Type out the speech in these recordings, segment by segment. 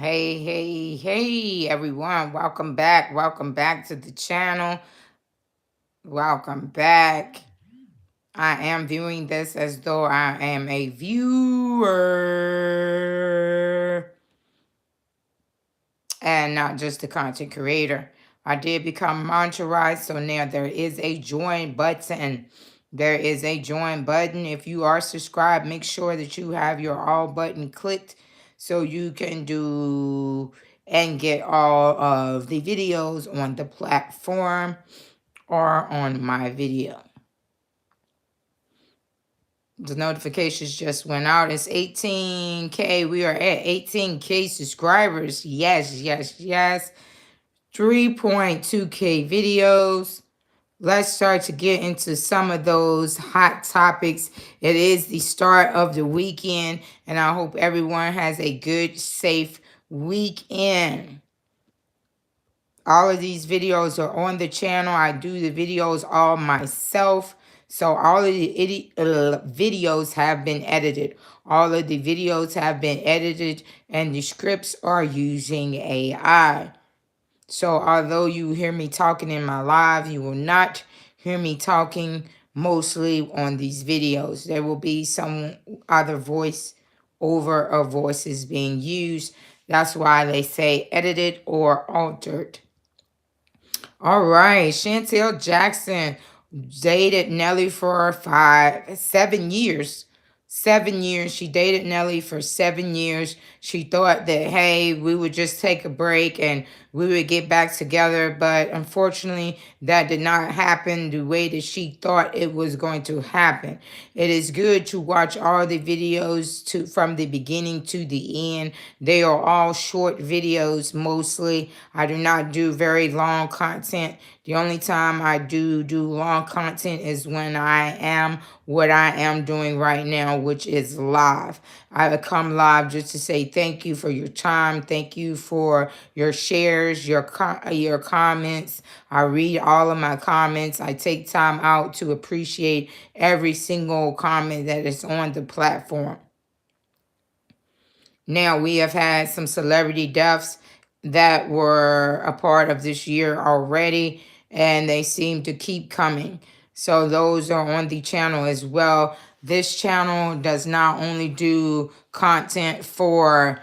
Hey, everyone. Welcome back. Welcome back to the channel. Welcome back. I am viewing this as though I am a viewer and not just a content creator. I did become monetized, so now there is a join button. There is a join button. If you are subscribed, make sure that you have your all button clicked so you can do and get all of the videos on the platform or on my video. The notifications just went out. It's 18K. We are at 18K subscribers. Yes. 3.2K videos. Let's start to get into some of those hot topics. It is the start of the weekend, and I hope everyone has a good, safe weekend. All of these videos are on the channel. I do the videos all myself. So all of the videos have been edited. All of the videos have been edited, and the scripts are using AI. So although you hear me talking in my live, you will not hear me talking mostly on these videos. There will be some other voice over or voices being used. That's why they say edited or altered. All right, Chantel Jackson dated Nelly for 7 years. 7 years. She dated Nelly for 7 years. She thought that, hey, we would just take a break and we would get back together. But unfortunately, that did not happen the way that she thought it was going to happen. It is good to watch all the videos from the beginning to the end. They are all short videos mostly. I do not do very long content. The only time I do long content is when I am what I am doing right now, which is live. I come live just to say thank you for your time. Thank you for your shares, your comments. I read all of my comments. I take time out to appreciate every single comment that is on the platform. Now, we have had some celebrity deaths that were a part of this year already, and they seem to keep coming. So those are on the channel as well. This channel does not only do content for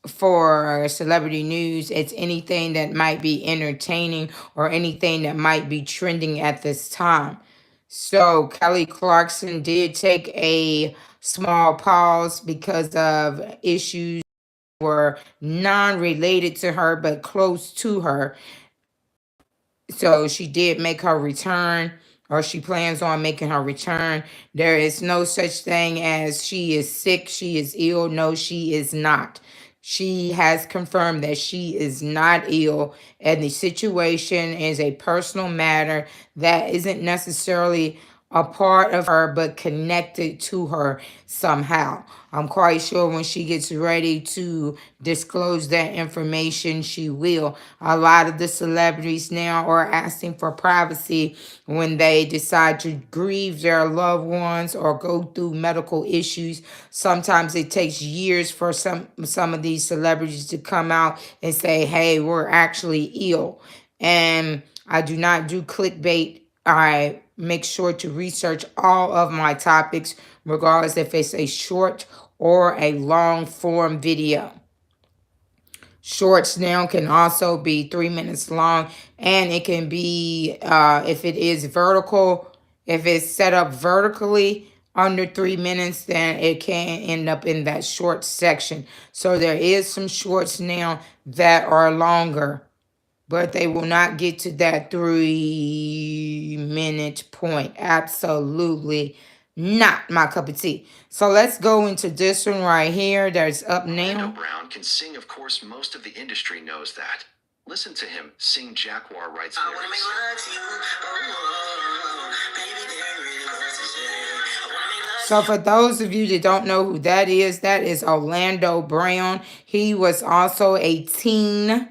celebrity news, it's anything that might be entertaining or anything that might be trending at this time. So Kelly Clarkson did take a small pause because of issues that were non-related to her but close to her. So she did make her return, or she plans on making her return. There is no such thing as she is sick, she is ill. No, she is not. She has confirmed that she is not ill, and the situation is a personal matter that isn't necessarily a part of her but connected to her somehow. I'm quite sure when she gets ready to disclose that information, she will. A lot of the celebrities now are asking for privacy when they decide to grieve their loved ones or go through medical issues. Sometimes it takes years for some of these celebrities to come out and say, hey, we're actually ill. And I do not do clickbait. I make sure to research all of my topics, regardless if it's a short or a long form video. Shorts now can also be 3 minutes long, and it can be, if it is vertical, if it's set up vertically under 3 minutes, then it can end up in that short section. So there is some shorts now that are longer, but they will not get to that 3-minute point. Absolutely not my cup of tea. So let's go into this one right here that's up now. Orlando Brown can sing, of course, most of the industry knows that. Listen to him sing Jaguar Writes lyrics. So for those of you that don't know who that is Orlando Brown. He was also a teen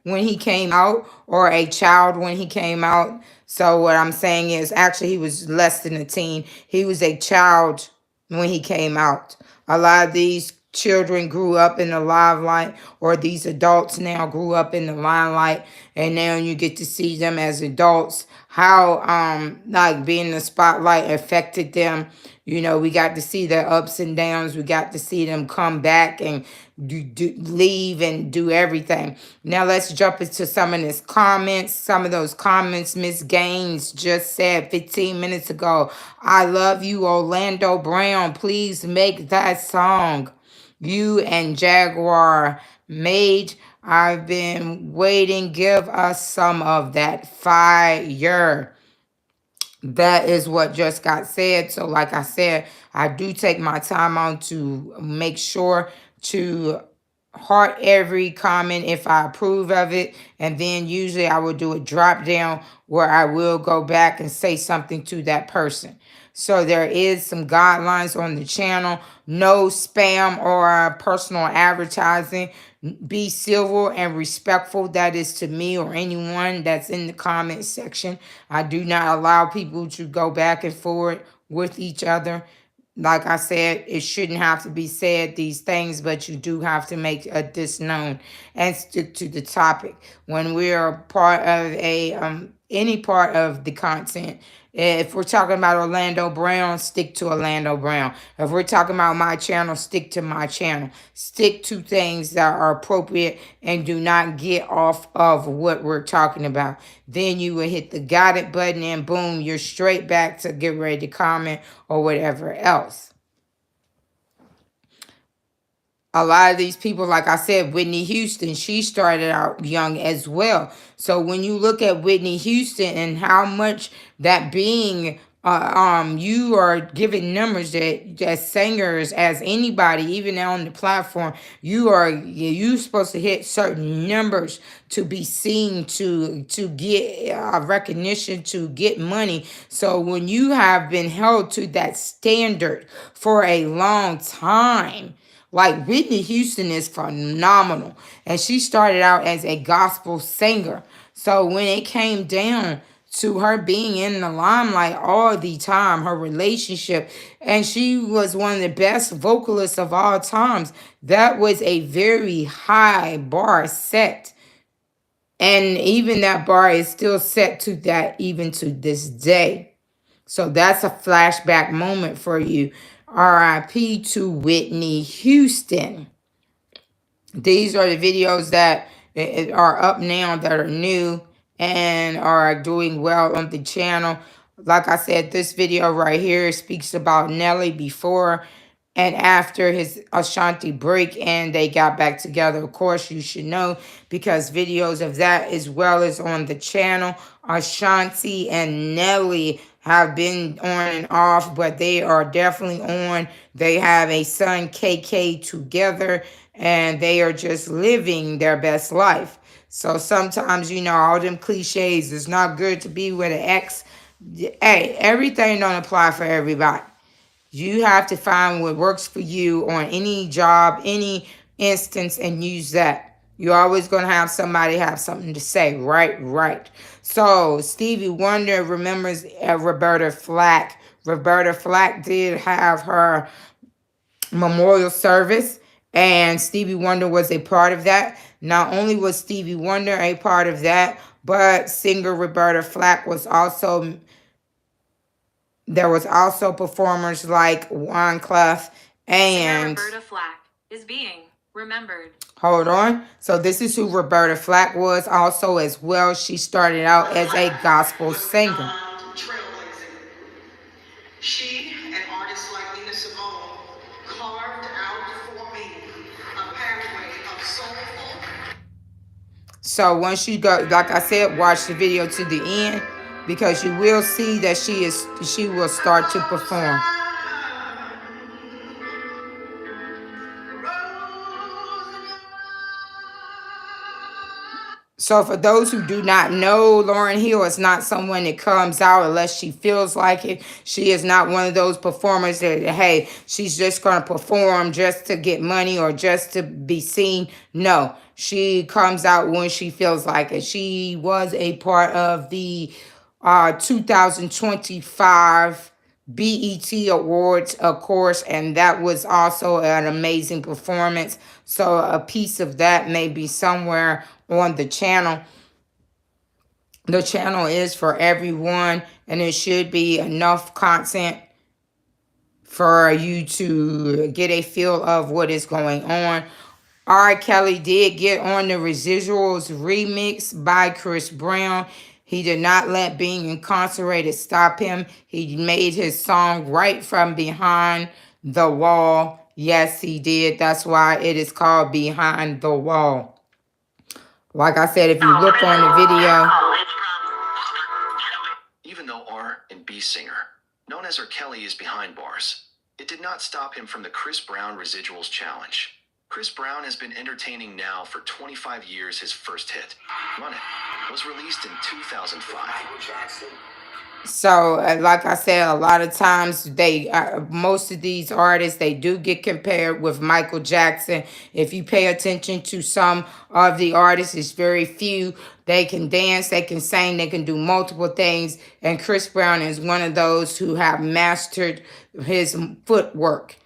when he came out, or a child when he came out. So what I'm saying is, actually, he was less than a teen. He was a child when he came out. A lot of these children grew up in the limelight, or these adults now grew up in the limelight, and now you get to see them as adults, how like being in the spotlight affected them. You know, we got to see their ups and downs. We got to see them come back and leave and do everything. Now let's jump into some of this comments. Some of those comments Miss Gaines just said 15 minutes ago. I love you, Orlando Brown. Please make that song you and Jaguar made. I've been waiting. Give us some of that fire. That is what just got said. So like I said, I do take my time on to make sure to heart every comment if I approve of it. And then usually I will do a drop down where I will go back and say something to that person. So there is some guidelines on the channel. No spam or personal advertising. Be civil and respectful. That is to me or anyone that's in the comment section. I do not allow people to go back and forth with each other. Like I said, it shouldn't have to be said, these things, but you do have to make this known and stick to the topic. When we are part of any part of the content, if we're talking about Orlando Brown, stick to Orlando Brown. If we're talking about my channel, stick to my channel. Stick to things that are appropriate and do not get off of what we're talking about. Then you will hit the got it button and boom, you're straight back to get ready to comment or whatever else. A lot of these people, like I said, Whitney Houston, she started out young as well. So when you look at Whitney Houston and how much that being, you are giving numbers that as singers, as anybody, even on the platform, you supposed to hit certain numbers to be seen, to get recognition, to get money. So when you have been held to that standard for a long time, like Whitney Houston is phenomenal. And she started out as a gospel singer. So when it came down to her being in the limelight all the time, her relationship, and she was one of the best vocalists of all times, that was a very high bar set. And even that bar is still set to that even to this day. So that's a flashback moment for you. RIP to Whitney Houston. These are the videos that are up now that are new and are doing well on the channel. Like I said, this video right here speaks about Nelly before and after his Ashanti break, and they got back together. Of course, you should know because videos of that as well as on the channel. Ashanti and Nelly have been on and off, but they are definitely on. They have a son, KK, together, and they are just living their best life. So sometimes, you know, all them cliches, it's not good to be with an ex. Hey, everything don't apply for everybody. You have to find what works for you on any job, any instance, and use that. You're always going to have somebody have something to say. Right. So Stevie Wonder remembers Roberta Flack. Roberta Flack did have her memorial service, and Stevie Wonder was a part of that. Not only was Stevie Wonder a part of that, but singer Roberta Flack was also... There was also performers like Juan Clef and... Roberta Flack is being remembered. Hold on. So this is who Roberta Flack was also as well. She started out as a gospel singer. She and artists like Nina Simone carved out for me a pathway of soulful. So once you go, like I said, watch the video to the end, because you will see that she will start to perform. So for those who do not know, Lauryn Hill is not someone that comes out unless she feels like it. She is not one of those performers that, hey, she's just going to perform just to get money or just to be seen. No, she comes out when she feels like it. She was a part of the 2025 BET Awards, of course, and that was also an amazing performance. So a piece of that may be somewhere on the channel. The channel is for everyone, and it should be enough content for you to get a feel of what is going on. R. Kelly did get on the Residuals remix by Chris Brown. He did not let being incarcerated stop him. He made his song right from behind the wall. Yes, he did. That's why it is called Behind the Wall. Like I said, if you look on the video, even though R and B singer, known as R. Kelly, is behind bars, it did not stop him from the Chris Brown Residuals Challenge. Chris Brown has been entertaining now for 25 years. His first hit, Run It, was released in 2005. so like I said, a lot of times most of these artists, they do get compared with Michael Jackson. If you pay attention to some of the artists, it's very few. They can dance, they can sing, they can do multiple things, and Chris Brown is one of those who have mastered his footwork.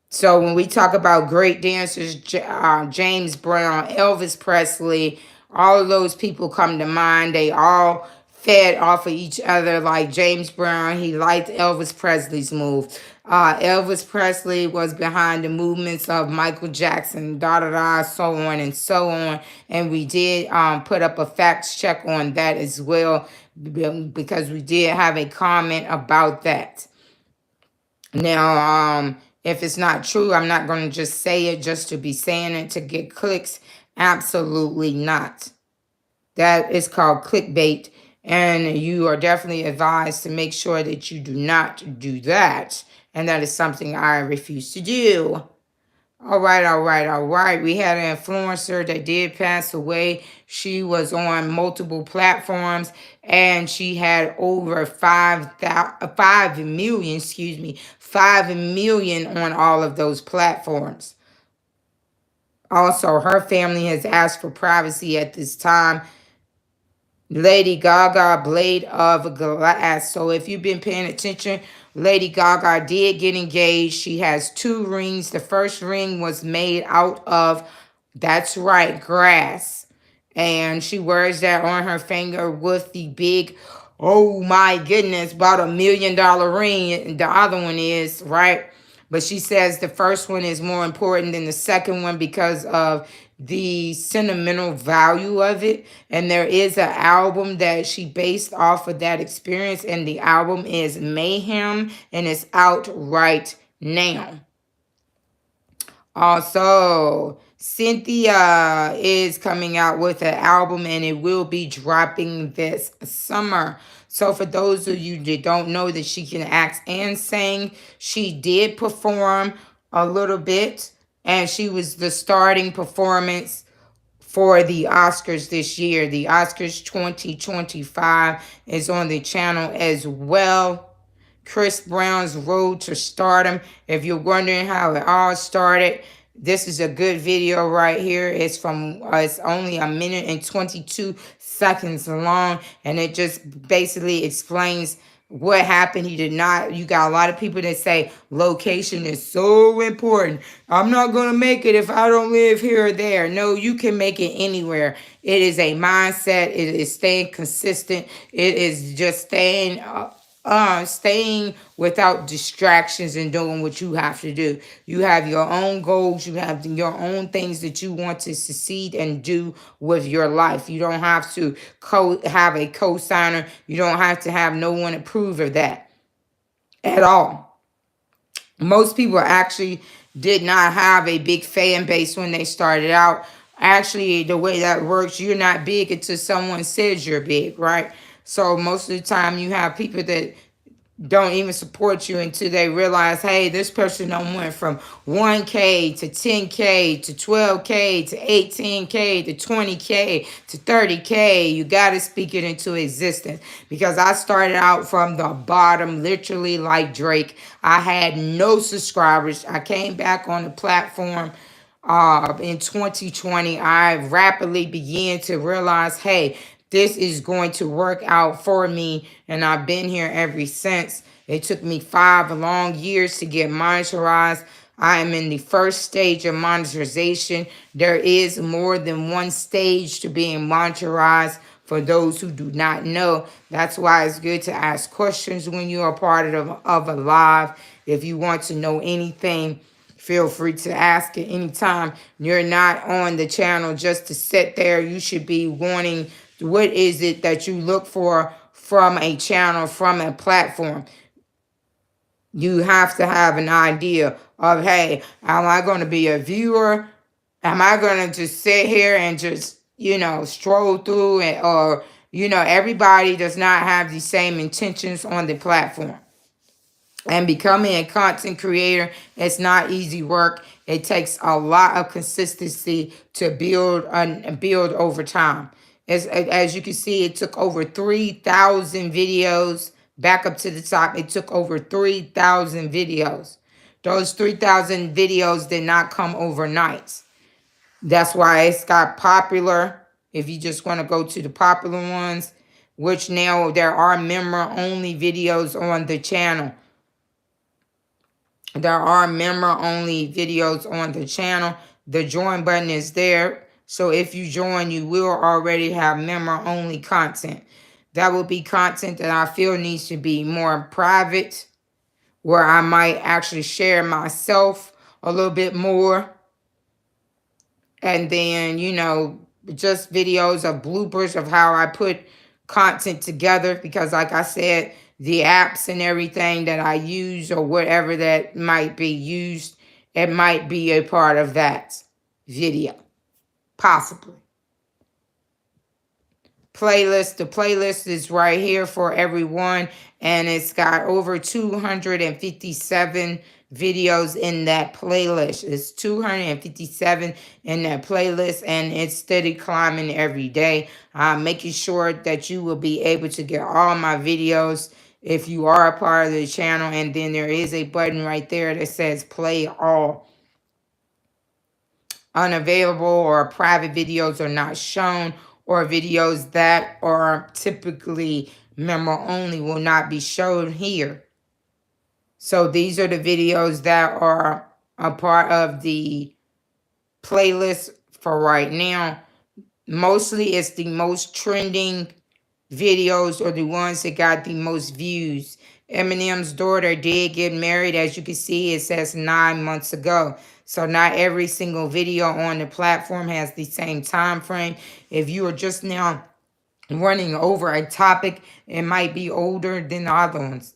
So when we talk about great dancers, James Brown, Elvis Presley, all of those people come to mind. They all fed off of each other. Like James Brown, he liked Elvis Presley's move. Elvis Presley was behind the movements of Michael Jackson, da da da, so on and so on. And we did put up a fact check on that as well, because we did have a comment about that. Now, if it's not true, I'm not going to just say it just to be saying it to get clicks. Absolutely not. That is called clickbait, and you are definitely advised to make sure that you do not do that. And that is something I refuse to do. All right, all right, all right. We had an influencer that did pass away. She was on multiple platforms, and she had over 5 million, 5 million on all of those platforms. Also, her family has asked for privacy at this time. Lady Gaga, Blade of Glass. So if you've been paying attention, Lady Gaga did get engaged. She has 2 rings. The first ring was made out of, that's right, grass. And she wears that on her finger with the big, oh my goodness, about $1 million ring. The other one is, right? But she says the first one is more important than the second one because of the sentimental value of it. And there is an album that she based off of that experience, and the album is Mayhem, and it's out right now. Also, Cynthia is coming out with an album, and it will be dropping this summer. So for those of you that don't know that she can act and sing, she did perform a little bit, and she was the starting performance for the Oscars this year. The Oscars 2025 is on the channel as well. Chris Brown's Road to Stardom. If you're wondering how it all started, this is a good video right here. It's only 1 minute and 22 seconds long, and it just basically explains what happened. He did not. You got a lot of people that say location is so important. I'm not going to make it if I don't live here or there. No, you can make it anywhere. It is a mindset. It is staying consistent. It is just staying without distractions and doing what you have to do. You have your own goals. You have your own things that you want to succeed and do with your life. You don't have to have a co-signer. You don't have to have no one approve of that at all. Most people actually did not have a big fan base when they started out. Actually, the way that works, you're not big until someone says you're big, right? So most of the time you have people that don't even support you until they realize, hey, this person done went from 1K to 10K to 12K to 18K to 20K to 30K. You got to speak it into existence, because I started out from the bottom, literally like Drake. I had no subscribers. I came back on the platform in 2020. I rapidly began to realize, hey, this is going to work out for me, and I've been here ever since. It took me 5 long years to get monetized. I am in the first stage of monetization. There is more than one stage to being monetized for those who do not know. That's why it's good to ask questions when you are part of a live. If you want to know anything, feel free to ask at any time. You're not on the channel just to sit there. You should be wanting what is it that you look for from a channel, from a platform. You have to have an idea of, hey, am I going to be a viewer? Am I going to just sit here and just, stroll through it? Or, everybody does not have the same intentions on the platform. And becoming a content creator, it's not easy work. It takes a lot of consistency to build over time. As you can see, it took over 3,000 videos. Back up to the top, it took over 3,000 videos. Those 3,000 videos did not come overnight. That's why it's got popular. If you just want to go to the popular ones, which now there are member-only videos on the channel. There are member-only videos on the channel. The join button is there. So if you join, you will already have member-only content. That will be content that I feel needs to be more private, where I might actually share myself a little bit more. And then, just videos of bloopers of how I put content together. Because like I said, the apps and everything that I use or whatever that might be used, it might be a part of that video. Possibly. Playlist. The playlist is right here for everyone. And it's got over 257 videos in that playlist. It's 257 in that playlist, and it's steady climbing every day. I'm making sure that you will be able to get all my videos if you are a part of the channel. And then there is a button right there that says play all. Unavailable or private videos are not shown, or videos that are typically member only will not be shown here. So these are the videos that are a part of the playlist for right now. Mostly it's the most trending videos or the ones that got the most views. Eminem's daughter did get married. As you can see, it says 9 months ago. So not every single video on the platform has the same time frame. If you are just now running over a topic, it might be older than the other ones.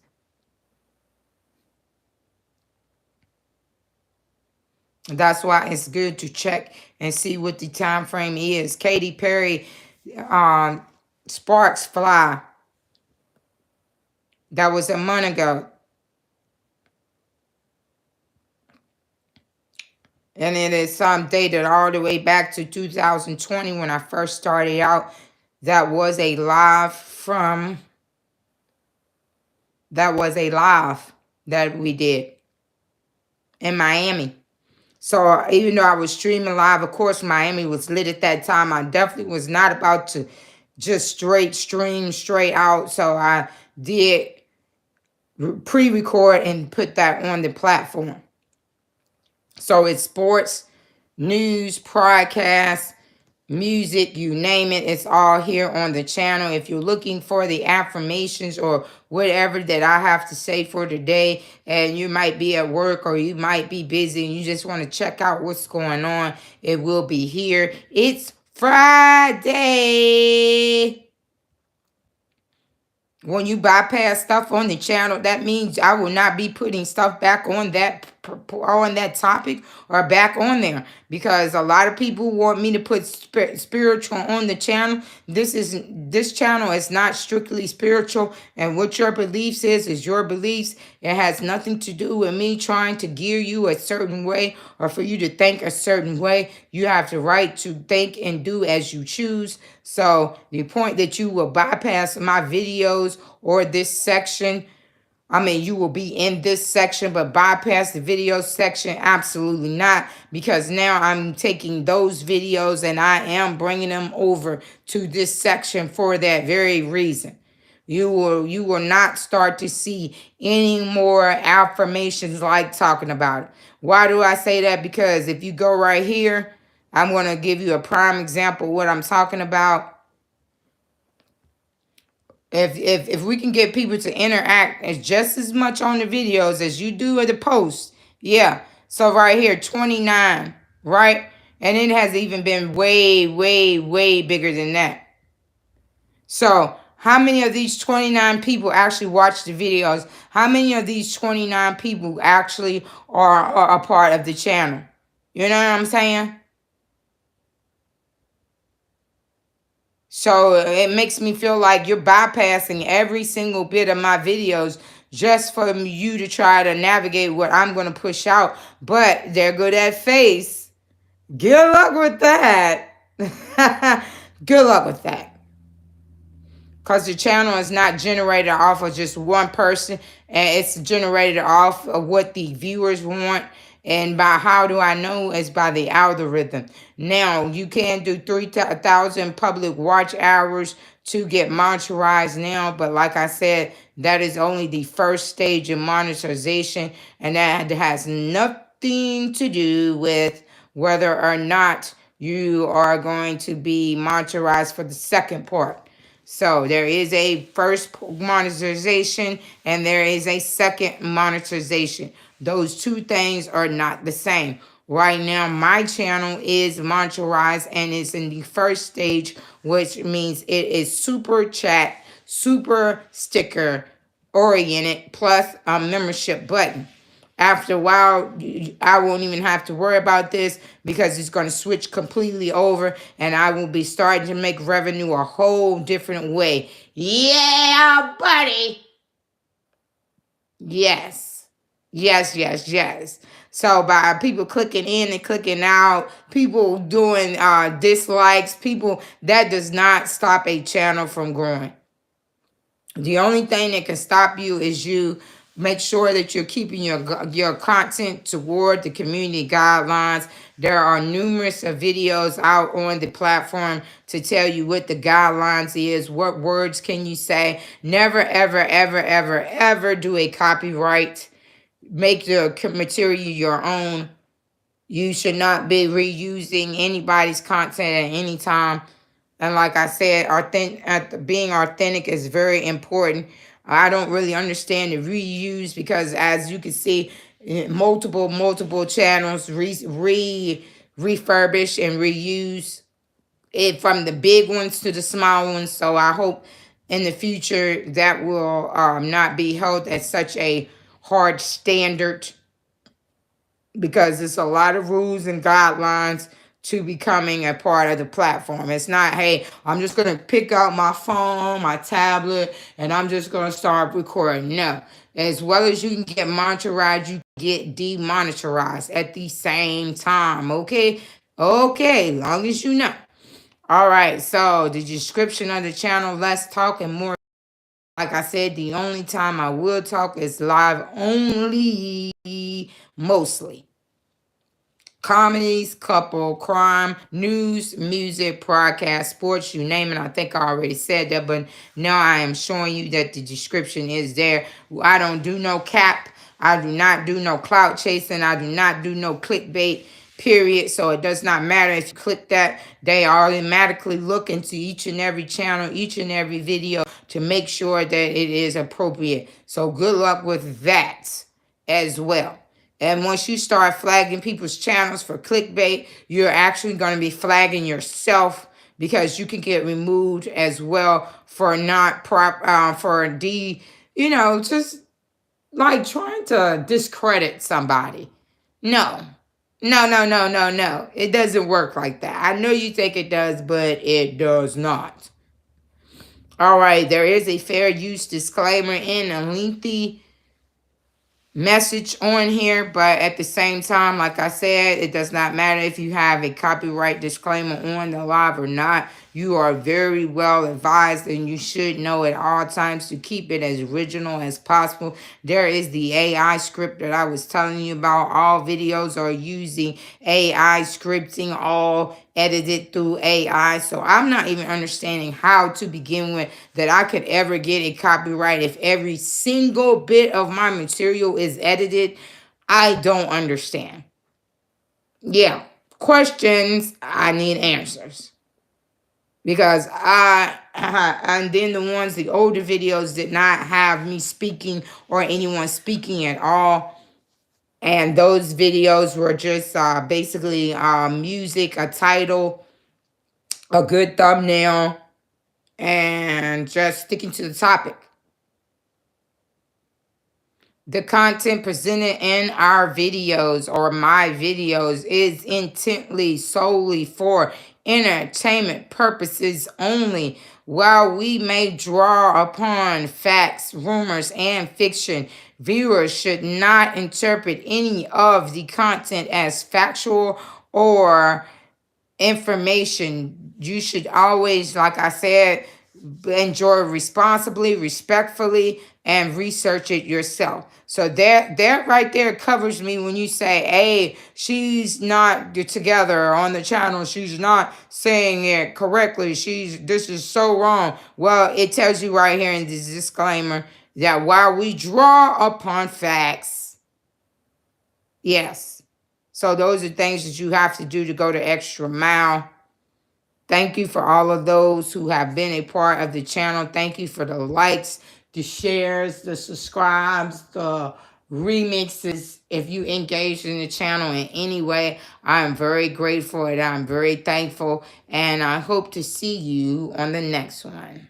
That's why it's good to check and see what the time frame is. Katy Perry, Sparks Fly. That was a month ago. And it is dated all the way back to 2020 when I first started out. That was a live that we did in Miami. So even though I was streaming live, of course, Miami was lit at that time. I definitely was not about to just straight stream straight out. So I did pre-record and put that on the platform. So it's sports, news, podcast, music, you name it. It's all here on the channel. If you're looking for the affirmations or whatever that I have to say for today, and you might be at work or you might be busy and you just want to check out what's going on, it will be here. It's Friday. When you bypass stuff on the channel, that means I will not be putting stuff back on that topic or back on there, because a lot of people want me to put spiritual on the channel. This channel is not strictly spiritual, and what your beliefs is your beliefs. It has nothing to do with me trying to gear you a certain way or for you to think a certain way. You have the right to think and do as you choose. So the point that you will bypass my videos or this section, you will be in this section, but bypass the video section, absolutely not, because now I'm taking those videos and I am bringing them over to this section for that very reason. You will not start to see any more affirmations like talking about it. Why do I say that? Because if you go right here, I'm going to give you a prime example of what I'm talking about. If we can get people to interact as just as much on the videos as you do at the posts, yeah. So right here, 29, right? And it has even been way, way, way bigger than that. So how many of these 29 people actually watch the videos? How many of these 29 people actually are a part of the channel? You know what I'm saying? So it makes me feel like you're bypassing every single bit of my videos just for you to try to navigate what I'm going to push out. But they're good at face. Good luck with that. Good luck with that. Because the channel is not generated off of just one person, and it's generated off of what the viewers want. And by how do I know? It's by the algorithm. Now, you can do 3,000 public watch hours to get monetized now, but like I said, that is only the first stage of monetization, and that has nothing to do with whether or not you are going to be monetized for the second part. So there is a first monetization and there is a second monetization. Those two things are not the same. Right now, my channel is monetized and it's in the first stage, which means it is super chat, super sticker oriented, plus a membership button. After a while, I won't even have to worry about this because it's going to switch completely over and I will be starting to make revenue a whole different way. Yeah, buddy. Yes. Yes, yes, yes. So by people clicking in and clicking out, people doing dislikes, people, that does not stop a channel from growing. The only thing that can stop you is you make sure that you're keeping your content toward the community guidelines. There are numerous videos out on the platform to tell you what the guidelines is, what words can you say. Never, ever, ever, ever, ever do a copyright. Make the material your own. You should not be reusing anybody's content at any time. And like I said, being authentic is very important. I don't really understand the reuse because, as you can see, multiple channels refurbish and reuse it from the big ones to the small ones. So I hope in the future that will not be held at such a hard standard, because it's a lot of rules and guidelines to becoming a part of the platform. It's not, hey, I'm just going to pick out my phone, my tablet, and I'm just going to start recording. No. As well as you can get monetized, you get demonetized at the same time. Okay? Okay, long as you know. All right, so the description of the channel, let's talk and more. Like I said, the only time I will talk is live only, mostly. Comedies, couple, crime, news, music, podcast, sports, you name it. I think I already said that, but now I am showing you that the description is there. I don't do no cap. I do not do no clout chasing. I do not do no clickbait, period. So it does not matter if you click that. They automatically look into each and every channel, each and every video to make sure that it is appropriate. So good luck with that as well. And once you start flagging people's channels for clickbait, you're actually going to be flagging yourself, because you can get removed as well for not just like trying to discredit somebody. No. No, no, no, no, no. It doesn't work like that. I know you think it does, but it does not. All right, there is a fair use disclaimer in a lengthy message on here, but at the same time, like I said, it does not matter if you have a copyright disclaimer on the live or not. You are very well advised, and you should know at all times to keep it as original as possible. There is the AI script that I was telling you about. All videos are using AI scripting, all edited through AI. So I'm not even understanding how to begin with that I could ever get a copyright if every single bit of my material is edited. I don't understand. Yeah, questions, I need answers. Because and then the older videos did not have me speaking or anyone speaking at all. And those videos were just basically music, a title, a good thumbnail, and just sticking to the topic. The content presented in our videos or my videos is intently solely for entertainment purposes only. While we may draw upon facts, rumors, and fiction, viewers should not interpret any of the content as factual or information. You should always, like I said, enjoy responsibly, respectfully, and research it yourself. So that right there covers me when you say, hey, she's not together on the channel. She's not saying it correctly. This is so wrong. Well, it tells you right here in this disclaimer that while we draw upon facts, yes. So those are things that you have to do to go the extra mile. Thank you for all of those who have been a part of the channel. Thank you for the likes, the shares, the subscribes, the remixes. If you engaged in the channel in any way, I am very grateful and I'm very thankful. And I hope to see you on the next one.